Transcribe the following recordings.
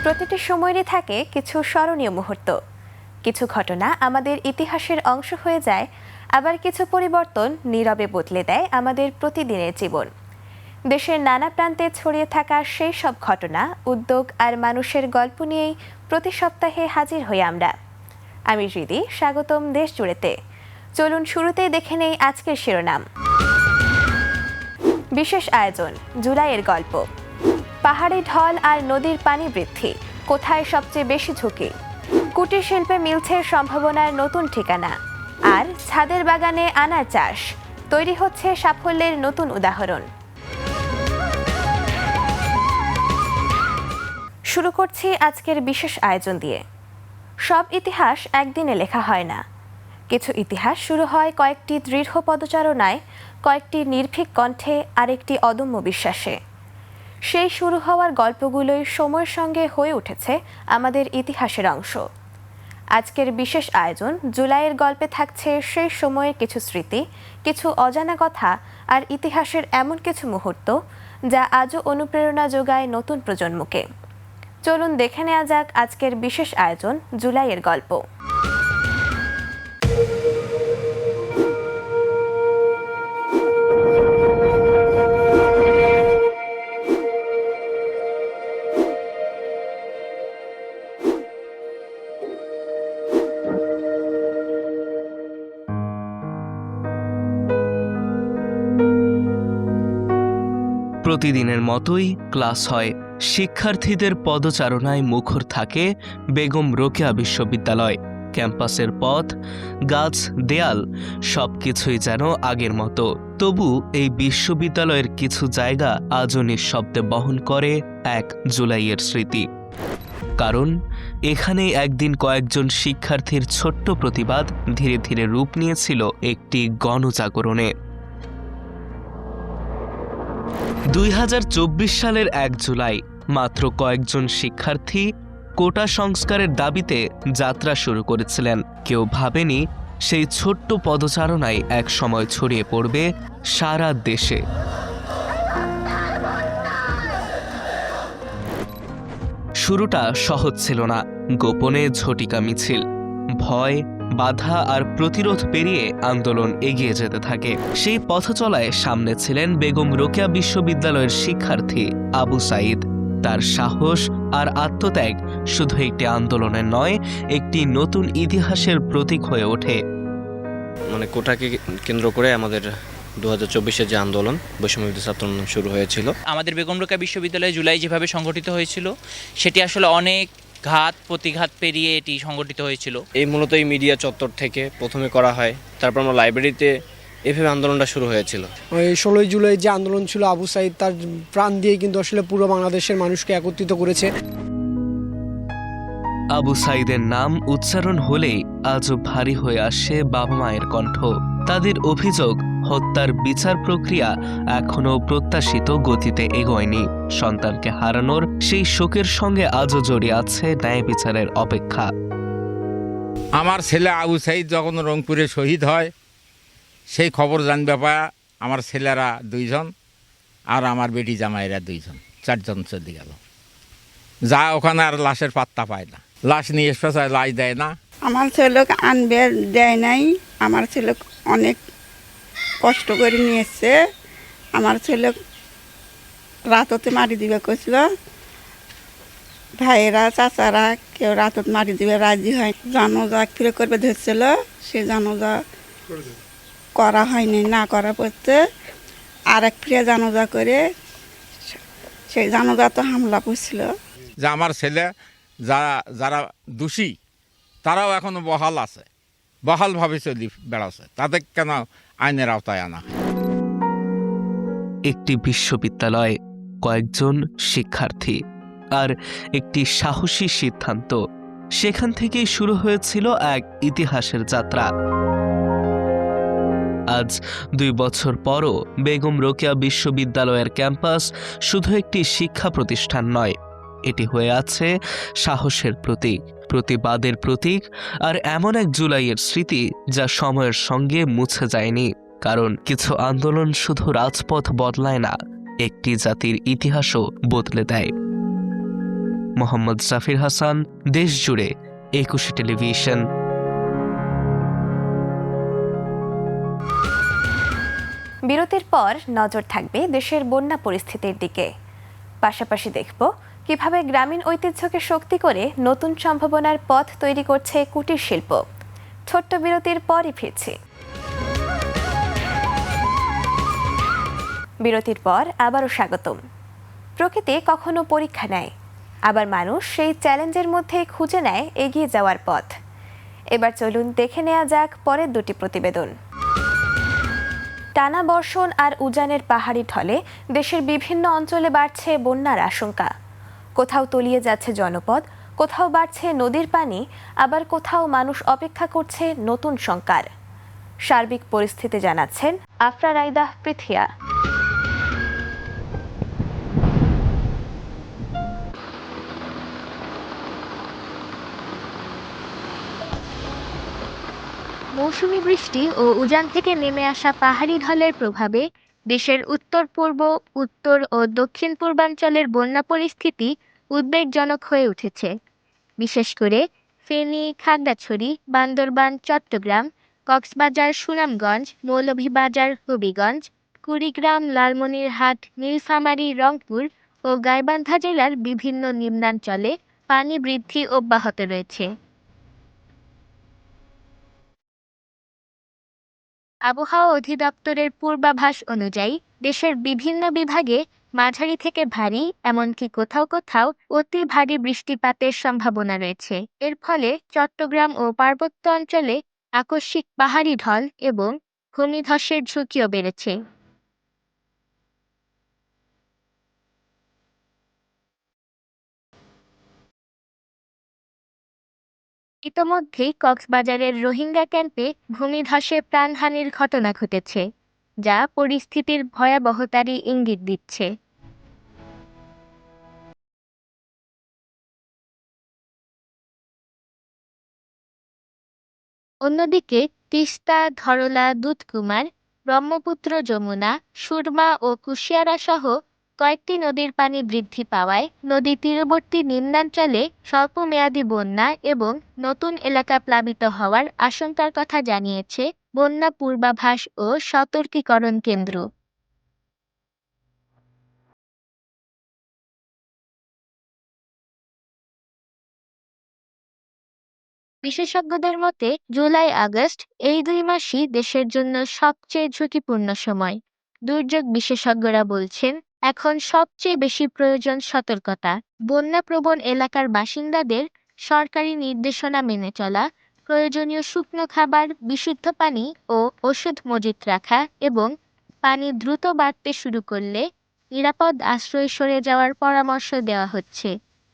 প্রতিটি সময়েরই থাকে কিছু স্মরণীয় মুহূর্ত। কিছু ঘটনা আমাদের ইতিহাসের অংশ হয়ে যায়, আবার কিছু পরিবর্তন নীরবে বদলে দেয় আমাদের প্রতিদিনের জীবন। দেশের নানা প্রান্তে ছড়িয়ে থাকা সেই সব ঘটনা, উদ্যোগ আর মানুষের গল্প নিয়েই প্রতি সপ্তাহে হাজির হই আমরা। আমি হৃদি, স্বাগতম দেশ জুড়েতে। চলুন শুরুতেই দেখে নেই আজকের শিরোনাম। বিশেষ আয়োজন, জুলাইয়ের গল্প। পাহাড়ি ঢল আর নদীর পানি বৃদ্ধি, কোথায় সবচেয়ে বেশি ঝুঁকি? কুটির শিল্পে মিলছে সম্ভাবনার নতুন ঠিকানা। আর ছাদের বাগানে আনার চাষ, তৈরি হচ্ছে সাফল্যের নতুন উদাহরণ। শুরু করছি আজকের বিশেষ আয়োজন দিয়ে। সব ইতিহাস একদিনে লেখা হয় না। কিছু ইতিহাস শুরু হয় কয়েকটি দৃঢ় পদচারণায়, কয়েকটি নির্ভীক কণ্ঠে, আরেকটি অদম্য বিশ্বাসে। সেই শুরু হওয়ার গল্পগুলোই সময়ের সঙ্গে হয়ে উঠেছে আমাদের ইতিহাসের অংশ। আজকের বিশেষ আয়োজন জুলাইয়ের গল্পে থাকছে সেই সময়ের কিছু স্মৃতি, কিছু অজানা কথা আর ইতিহাসের এমন কিছু মুহূর্ত যা আজও অনুপ্রেরণা যোগায় নতুন প্রজন্মকে। চলুন দেখে নেওয়া যাক আজকের বিশেষ আয়োজন, জুলাইয়ের গল্প। প্রতিদিনের মতোই ক্লাস হয়। শিক্ষার্থীদের পদচারণায় মুখর থাকে বেগম রোকেয়া বিশ্ববিদ্যালয়। ক্যাম্পাসের পথ, গাছ, দেয়াল সবকিছুই যেন আগের মতো। তবু এই বিশ্ববিদ্যালয়ের কিছু জায়গা আজও নিঃশব্দে বহন করে এক জুলাইয়ের স্মৃতি। কারণ এখানেই একদিন কয়েকজন শিক্ষার্থীর ছোট্ট প্রতিবাদ ধীরে ধীরে রূপ নিয়েছিল একটি গণজাগরণে। 2024 সালের 1 জুলাই মাত্র কয়েকজন শিক্ষার্থী কোটা সংস্কারের দাবিতে যাত্রা শুরু করেছিলেন। কেউ ভাবেনি সেই ছোট্ট পদচারণায় এক সময় ছড়িয়ে পড়বে সারা দেশে। শুরুটা সহজ ছিল না। গোপনে ঝটিকা মিছিল, ভয়, বাধা আর প্রতিরোধ পেরিয়ে আন্দোলন এগিয়ে যেতে থাকে। সেই পথচলায় সামনে ছিলেন বেগম রোকেয়া বিশ্ববিদ্যালয়ের শিক্ষার্থী আবু সাঈদ। তার সাহস আর আত্মত্যাগ শুধু একটি আন্দোলনের নয়, একটি নতুন ইতিহাসের প্রতীক হয়ে ওঠে। কোটাকে কেন্দ্র করে আমাদের 2024-এর যে আন্দোলন, বৈষম্যবিরোধী ছাত্র আন্দোলন শুরু হয়েছিল। আমাদের বেগম রোকেয়া বিশ্ববিদ্যালয়ে জুলাই যেভাবে সংগঠিত হয়েছিল, সেটি আসলে অনেক ঘাত প্রতিঘাত পেরিয়ে এটি সংগঠিত হয়েছিল। এই মূলত এই মিডিয়া চত্বর থেকে প্রথমে করা হয়, তারপর আমরা লাইব্রেরিতে এভাবে আন্দোলনটা শুরু হয়েছিল। ওই 16 জুলাই যে আন্দোলন ছিল, আবু সাঈদ তার প্রাণ দিয়ে কিন্তু আসলে পুরো বাংলাদেশের মানুষকে একত্রিত করেছে। আবু সাঈদের নাম উচ্চারণ হলেই আজও ভারী হয়ে আসে বাবা মায়ের কণ্ঠ। তাদের অভিযোগ, হত্যার বিচার প্রক্রিয়া এখনো প্রত্যাশিত গতিতে এগোয়নি। সন্তানকে হারানোর সেই শোকের সঙ্গে আজও জড়িয়ে আছে ন্যায় বিচারের অপেক্ষা। আমার ছেলে আবু সাঈদ যখন রংপুরে শহীদ হয়, সেই খবর জানবে পায় আমার ছেলেরা 2 জন আর আমার বেটি জামাইরা 2 জন, 4 জন চলে গেল। যা ওখানে আর লাশের পাত্তা পায় না, লাশ নিয়ে এসে লাশ দেয় না। আমার ছেলেকে আনবে দেয় নাই। আমার ছেলে অনেক কষ্ট করে নিয়েছে। আমার ছেলে রাততে মারি দিবে কইছিল, ভাইয়েরা চাচারা কেউ রাতত মারি দিবে রাজি হয়। জানাজা ফিরে করবে ধরছিল, সে জানাজা করা হয়নি। না করা পড়তে আর এক ফিরে জানাজা করে সেই জানাজা তো হামলা করছিল। যে আমার ছেলে যারা দোষী তারাও এখনো বহাল আছে, বহালভাবে চলি বেড়াচ্ছে, তাদের কেন আইনের আওতায় আনা? একটি বিশ্ববিদ্যালয়, কয়েকজন শিক্ষার্থী আর একটি সাহসী সিদ্ধান্ত, সেখান থেকেই শুরু হয়েছিল এক ইতিহাসের যাত্রা। আজ 2 বছর পরও বেগম রোকেয়া বিশ্ববিদ্যালয়ের ক্যাম্পাস শুধু একটি শিক্ষা প্রতিষ্ঠান নয়, এটি হয়ে আছে সাহসের প্রতীক, প্রতিবাদের প্রতীক আর এমন এক জুলাইয়ের স্মৃতি যা সময়ের সঙ্গে মুছে যায়নি। কারণ কিছু আন্দোলন শুধু রাজপথ বদলায় না, একটি জাতির ইতিহাসও বদলে দেয়। মোহাম্মদ জাফির হাসান, দেশ জুড়ে 21 টেলিভিশন। বিরতির পর নজর থাকবে দেশের বন্যা পরিস্থিতির দিকে। পাশাপাশি দেখব কিভাবে গ্রামীণ ঐতিহ্যকে শক্তি করে নতুন সম্ভাবনার পথ তৈরি করছে কুটির শিল্প। ছোট্ট বিরতির পরই ফিরছি। বিরতির পর আবারও স্বাগতম। প্রকৃতি কখনো পরীক্ষা নেয়, আবার মানুষ সেই চ্যালেঞ্জের মধ্যে খুঁজে নেয় এগিয়ে যাওয়ার পথ। এবার চলুন দেখে নেওয়া যাক পরের দুটি প্রতিবেদন। টানা বর্ষণ আর উজানের পাহাড়ি ঢলে দেশের বিভিন্ন অঞ্চলে বাড়ছে বন্যার আশঙ্কা। কোথাও তলিয়ে যাচ্ছে জনপদ, কোথাও বাড়ছে নদীর পানি, আবার কোথাও মানুষ অপেক্ষা করছে নতুন শঙ্কার। সার্বিক পরিস্থিতি জানাচ্ছেন আফরা রাইদা পৃথিয়া। মৌসুমী বৃষ্টি ও উজান থেকে নেমে আসা পাহাড়ি ঢলের প্রভাবে দেশের উত্তর পূর্ব, উত্তর ও দক্ষিণ পূর্বাঞ্চলের বন্যা পরিস্থিতি উদ্বেগজনক হয়ে উঠেছে। বিশেষ করে ফেনী, খাগড়াছড়ি, বান্দরবান, চট্টগ্রাম, কক্সবাজার, সুনামগঞ্জ, মৌলভীবাজার, হবিগঞ্জ, কুড়িগ্রাম, লালমনিরহাট, নীলফামারী, রংপুর ও গাইবান্ধা জেলার বিভিন্ন নিম্নাঞ্চলে পানি বৃদ্ধি অব্যাহত রয়েছে। আবহাওয়া অধিদপ্তরের পূর্বাভাস অনুযায়ী দেশের বিভিন্ন বিভাগে মাঝারি থেকে ভারী, এমনকি কোথাও কোথাও অতি ভারী বৃষ্টিপাতের সম্ভাবনা রয়েছে। এর ফলে চট্টগ্রাম ও পার্বত্য অঞ্চলে আকস্মিক পাহাড়ি ঢল এবং ভূমিধসের ঝুঁকিও বেড়েছে। ইতোমধ্যেই কক্সবাজারের রোহিঙ্গা ক্যাম্পে ভূমিধসে প্রাণহানির ঘটনা ঘটেছে, যা পরিস্থিতির ভয়াবহতারই ইঙ্গিত দিচ্ছে। অন্যদিকে তিস্তা, ধরলা, দুধকুমার, ব্রহ্মপুত্র, যমুনা, সুরমা ও কুশিয়ারা সহ কয়েকটি নদীর পানি বৃদ্ধি পাওয়ায় নদী তীরবর্তী নিম্নাঞ্চলে স্বল্পমেয়াদী বন্যা এবং নতুন এলাকা প্লাবিত হওয়ার আশঙ্কার কথা জানিয়েছে বন্যা পূর্বাভাস ও সতর্কীকরণ কেন্দ্র। বিশেষজ্ঞদের মতে জুলাই-আগস্ট এই 2 মাসই দেশের জন্য সবচেয়ে ঝুঁকিপূর্ণ সময়। দুর্যোগ বিশেষজ্ঞরা বলছেন, এখন সবচেয়ে বেশি প্রয়োজন সতর্কতা। বন্যাপ্রবণ এলাকার বাসিন্দাদের সরকারি নির্দেশনা মেনে চলা, প্রয়োজনীয় শুকনো খাবার, বিশুদ্ধ পানি ও ওষুধ মজুত রাখা এবং পানি দ্রুত বাড়তে শুরু করলে নিরাপদ আশ্রয়ে সরে যাওয়ার পরামর্শ দেওয়া হচ্ছে।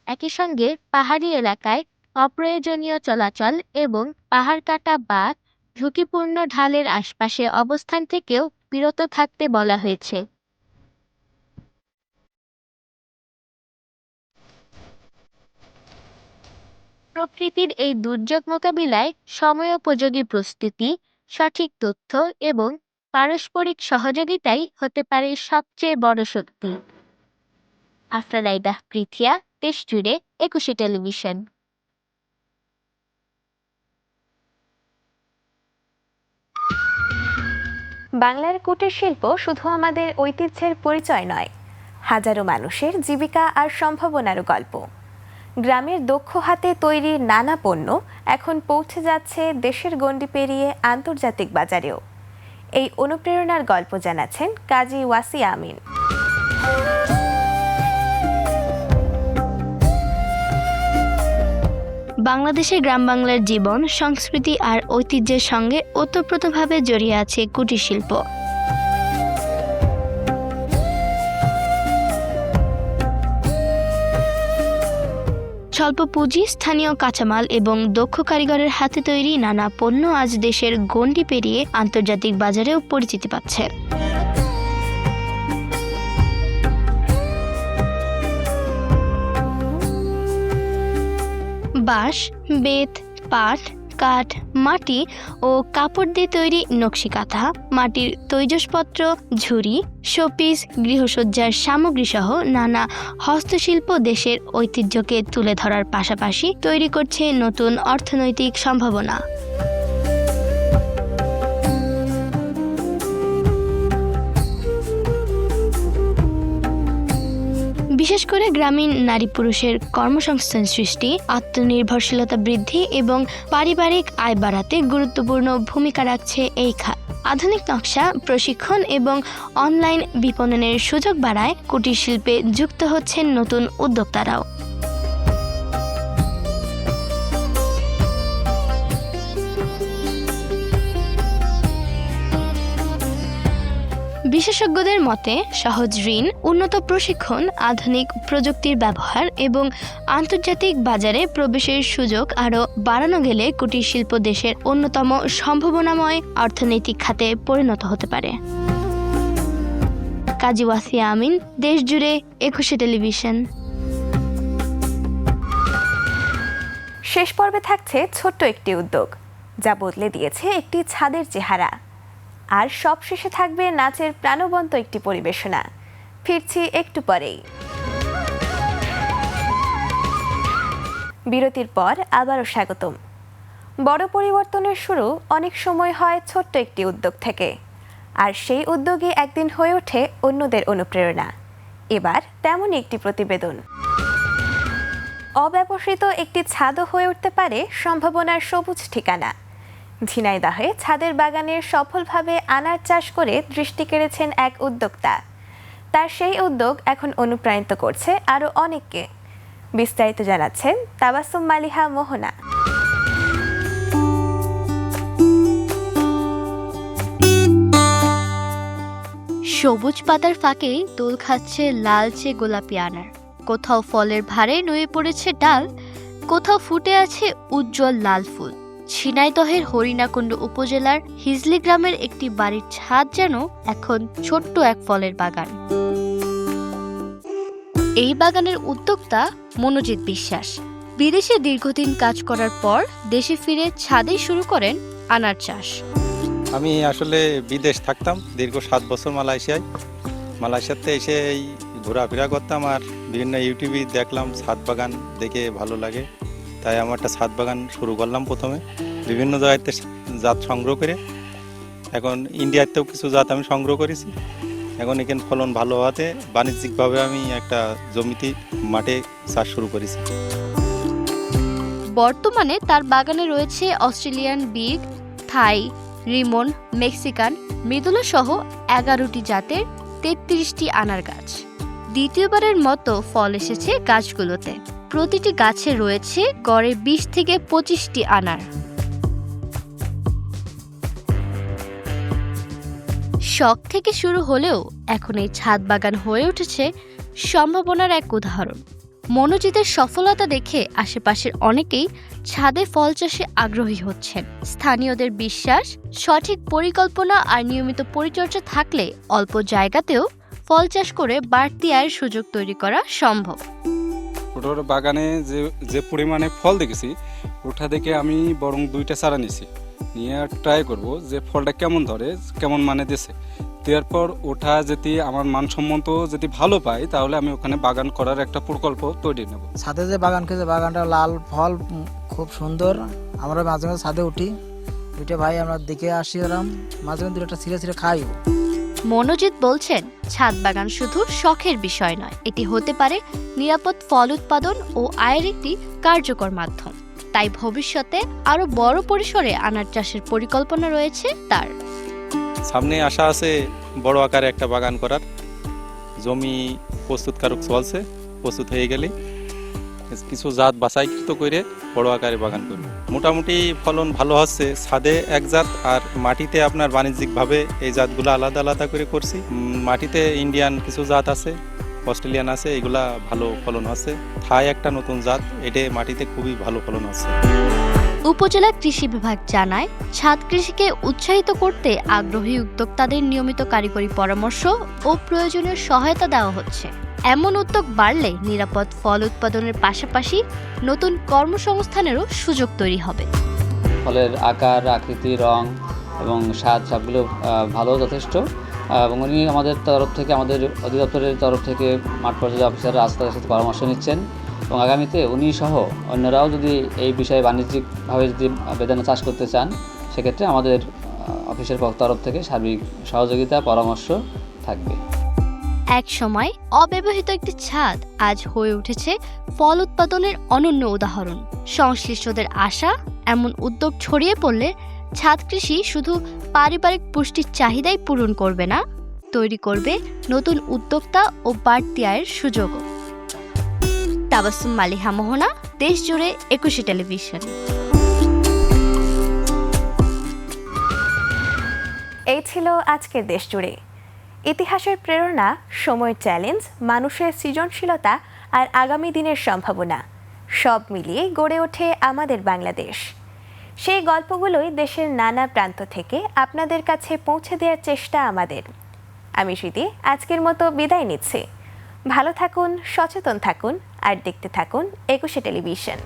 একই সঙ্গে পাহাড়ি এলাকায় অপ্রয়োজনীয় চলাচল এবং পাহাড় কাটা বা ঝুঁকিপূর্ণ ঢালের আশপাশে অবস্থান থেকেও বিরত থাকতে বলা হয়েছে। প্রকৃতির এই দুর্যোগ মোকাবিলায় সময়োপযোগী প্রস্তুতি, সঠিক তথ্য এবং পারস্পরিক সহযোগিতাই হতে পারে সবচেয়ে বড় শক্তি। আফরা রাইদা পৃথিয়া, দেশ জুড়ে 21 টেলিভিশন। বাংলার কুটির শিল্প শুধু আমাদের ঐতিহ্যের পরিচয় নয়, হাজারো মানুষের জীবিকা আর সম্ভাবনারও গল্প। গ্রামের দক্ষ হাতে তৈরি নানা পণ্য এখন পৌঁছে যাচ্ছে দেশের গণ্ডি পেরিয়ে আন্তর্জাতিক বাজারেও। এই অনুপ্রেরণার গল্প জানাচ্ছেন কাজী ওয়াসিয়া আমিন। বাংলাদেশের গ্রাম বাংলার জীবন, সংস্কৃতি আর ঐতিহ্যের সঙ্গে ওতপ্রোতভাবে জড়িয়ে আছে কুটির শিল্প। স্বল্প পুঁজি, স্থানীয় কাঁচামাল এবং দক্ষ কারিগরের হাতে তৈরি নানা পণ্য আজ দেশের গণ্ডি পেরিয়ে আন্তর্জাতিক বাজারেও পরিচিতি পাচ্ছে। বাঁশ, বেত, পাট, কাঠ, মাটি ও কাপড় দিয়ে তৈরি নকশি কাঁথা, মাটির তৈজসপত্র, ঝুড়ি, শোপিস, গৃহসজ্জার সামগ্রী সহ নানা হস্তশিল্প দেশের ঐতিহ্যকে তুলে ধরার পাশাপাশি তৈরি করছে নতুন অর্থনৈতিক সম্ভাবনা। বিশেষ করে গ্রামীণ নারী পুরুষের কর্মসংস্থান সৃষ্টি, আত্মনির্ভরশীলতা বৃদ্ধি এবং পারিবারিক আয় বাড়াতে গুরুত্বপূর্ণ ভূমিকা রাখছে এই খাত। আধুনিক নকশা, প্রশিক্ষণ এবং অনলাইন বিপণনের সুযোগ বাড়ায় কুটির শিল্পে যুক্ত হচ্ছেন নতুন উদ্যোক্তারাও। বিশেষজ্ঞদের মতে সহজ ঋণ, উন্নত প্রশিক্ষণ, আধুনিক প্রযুক্তির ব্যবহার এবং আন্তর্জাতিক বাজারে প্রবেশের সুযোগ আরও বাড়ানো গেলে কুটির শিল্প দেশের অন্যতম সম্ভাবনাময় অর্থনৈতিক খাতে পরিণত হতে পারে। কাজী ওয়াসিয়া আমিন, দেশজুড়ে 21 টেলিভিশন। শেষ পর্বে থাকছে ছোট্ট একটি উদ্যোগ যা বদলে দিয়েছে একটি ছাদের চেহারা। আর সবশেষে থাকবে নাচের প্রাণবন্ত একটি পরিবেশনা। ফিরছি একটু পরেই। বিরতির পর আবারও স্বাগতম। বড় পরিবর্তনের শুরু অনেক সময় হয় ছোট্ট একটি উদ্যোগ থেকে, আর সেই উদ্যোগে একদিন হয়ে ওঠে অন্যদের অনুপ্রেরণা। এবার তেমনই একটি প্রতিবেদন। অব্যবহৃত একটি ছাদও হয়ে উঠতে পারে সম্ভাবনার সবুজ ঠিকানা। ঝিনাইদহে ছাদের বাগানের সফলভাবে আনার চাষ করে দৃষ্টি কেড়েছেন এক উদ্যোক্তা। তার সেই উদ্যোগ এখন অনুপ্রাণিত করছে আরও অনেককে। বিস্তারিত জানাচ্ছেন তাবাসসুম মালিহা মোহনা। সবুজ পাতার ফাঁকে দোল খাচ্ছে লালচে গোলাপি আনার। কোথাও ফলের ভারে নুয়ে পড়েছে ডাল, কোথাও ফুটে আছে উজ্জ্বল লাল ফুল। ঝিনাইদহের হরিণাকুণ্ড উপজেলার হিজলি গ্রামের একটি বাড়ির ছাদ যেন এখন ছোট্ট এক ফলের বাগান। এই বাগানের উদ্যোক্তা মনোজিৎ বিশ্বাস। বিদেশে দীর্ঘদিন কাজ করার পর দেশে ফিরে ছাদেই শুরু করেন আনার চাষ। আমি আসলে বিদেশ থাকতাম দীর্ঘ 7 বছর মালয়েশিয়াতে এসে এই ঘোরাফেরা করতাম, আর বিভিন্ন ইউটিউবে দেখলাম ছাদ বাগান, দেখে ভালো লাগে, তাই আমার একটা ছাদ বাগান শুরু করলাম। প্রথমে বিভিন্ন জায়গাতে জাত সংগ্রহ করে, এখন ইন্ডিয়াতেও কিছু জাত আমি সংগ্রহ করেছি। এখন এখানে ফলন ভালো হওয়াতে বাণিজ্যিকভাবে আমি একটা জমিতে মাঠে চাষ শুরু করেছি। বর্তমানে তার বাগানে রয়েছে অস্ট্রেলিয়ান বিগ, থাই, রিমন, মেক্সিকান, মৃদুলা সহ 11টি জাতের 33টি আনার গাছ। দ্বিতীয়বারের মতো ফল এসেছে গাছগুলোতে। প্রতিটি গাছে রয়েছে গড়ে 20 থেকে 25টি আনার। শখ থেকে শুরু হলেও এখন এই ছাদ বাগান হয়ে উঠেছে সম্ভাবনার এক উদাহরণ। মনোজিতের সফলতা দেখে আশেপাশের অনেকেই ছাদে ফল চাষে আগ্রহী হচ্ছেন। স্থানীয়দের বিশ্বাস, সঠিক পরিকল্পনা আর নিয়মিত পরিচর্যা থাকলে অল্প জায়গাতেও ফল চাষ করে বাড়তি আয়ের সুযোগ তৈরি করা সম্ভব। ওটার বাগানে যে পরিমাণে ফল দেখেছি, ওটা দেখে আমি বরং 2টা চারা নিয়েছি, নিয়ে ট্রাই করব যে ফলটা কেমন ধরে, কেমন মানে দিছে। দেওয়ার পর ওটা যদি আমার মানসম্মত যদি ভালো পাই, তাহলে আমি ওখানে বাগান করার একটা প্রকল্প তৈরি নেব। ছাদে যে বাগান করেছে, বাগানটা লাল ফল খুব সুন্দর। আমরা মাঝে মাঝে ছাদে উঠি, ভাই আমরা দেখে আসি, এরম মাঝে মাঝে একটা ছিঁড়ে ছিঁড়ে খাই। মনোজিৎ বলছেন, ছাদ বাগান শুধু শখের বিষয় নয়, এটি হতে পারে নিরাপদ ফল উৎপাদন ও আয়ের একটি কার্যকর মাধ্যম। তাই ভবিষ্যতে আরো বড় পরিসরে আনার চাষের পরিকল্পনা রয়েছে তার। সামনে আশা আছে বড় আকারে একটা বাগান করার। জমি প্রস্তুতকারক চলছে, প্রস্তুত হয়ে গেলে কিছু জাত বাছাইকৃত করে বড় আকারে বাগান করব। মোটামুটি ফলন ভালো হচ্ছে। ছাদে এক জাত, আর মাটিতে আপনার বাণিজ্যিকভাবে এই জাতগুলো আলাদা আলাদা করে করছি। মাটিতে ইন্ডিয়ান কিছু জাত আছে, অস্ট্রেলিয়ান আছে, এগুলা ভালো ফলন হচ্ছে। থাই একটা নতুন জাত, এটা মাটিতে খুবই ভালো ফলন হচ্ছে। উপজেলা কৃষি বিভাগ জানায়, ছাদ কৃষিকে উৎসাহিত করতে আগ্রহী উদ্যোক্তাদের নিয়মিত কারিগরি পরামর্শ ও প্রয়োজনীয় সহায়তা দেওয়া হচ্ছে। এমন উদ্যোগ বাড়লে নিরাপদ ফল উৎপাদনের পাশাপাশি নতুন কর্মসংস্থানেরও সুযোগ তৈরি হবে। ফলের আকার, আকৃতি, রং এবং স্বাদ সবগুলো ভালো, যথেষ্ট। এবং উনি আমাদের তরফ থেকে, আমাদের অধিদপ্তরের তরফ থেকে মাঠ পর্যায়ে অফিসাররা আজ তাদের সাথে পরামর্শ নিচ্ছেন এবং আগামীতে উনি সহ অন্যরাও যদি এই বিষয়ে বাণিজ্যিকভাবে যদি বেদানা চাষ করতে চান, সেক্ষেত্রে আমাদের অফিসের তরফ থেকে সার্বিক সহযোগিতা, পরামর্শ থাকবে। এক সময় অব্যবহৃত একটি ছাদ আজ হয়ে উঠেছে ফল উৎপাদনের অনন্য উদাহরণ। সংশ্লিষ্টদের আশা, এমন উদ্যোগ ছড়িয়ে পড়লে ছাদ কৃষি শুধু পারিবারিক পুষ্টির চাহিদাই পূরণ করবে না, তৈরি করবে নতুন উদ্যোক্তা ও বাড়তি আয়ের সুযোগও। তাবাসসুম মালিহা মোহনা, দেশ জুড়ে 21 টেলিভিশন। এই ছিল আজকের দেশ জুড়ে। ইতিহাসের প্রেরণা, সময়ের চ্যালেঞ্জ, মানুষের সৃজনশীলতা আর আগামী দিনের সম্ভাবনা সব মিলিয়ে গড়ে ওঠে আমাদের বাংলাদেশ। সেই গল্পগুলোই দেশের নানা প্রান্ত থেকে আপনাদের কাছে পৌঁছে দেওয়ার চেষ্টা আমাদের। আমি স্মৃতি আজকের মতো বিদায় নিচ্ছি। ভালো থাকুন, সচেতন থাকুন আর দেখতে থাকুন 21 টেলিভিশন।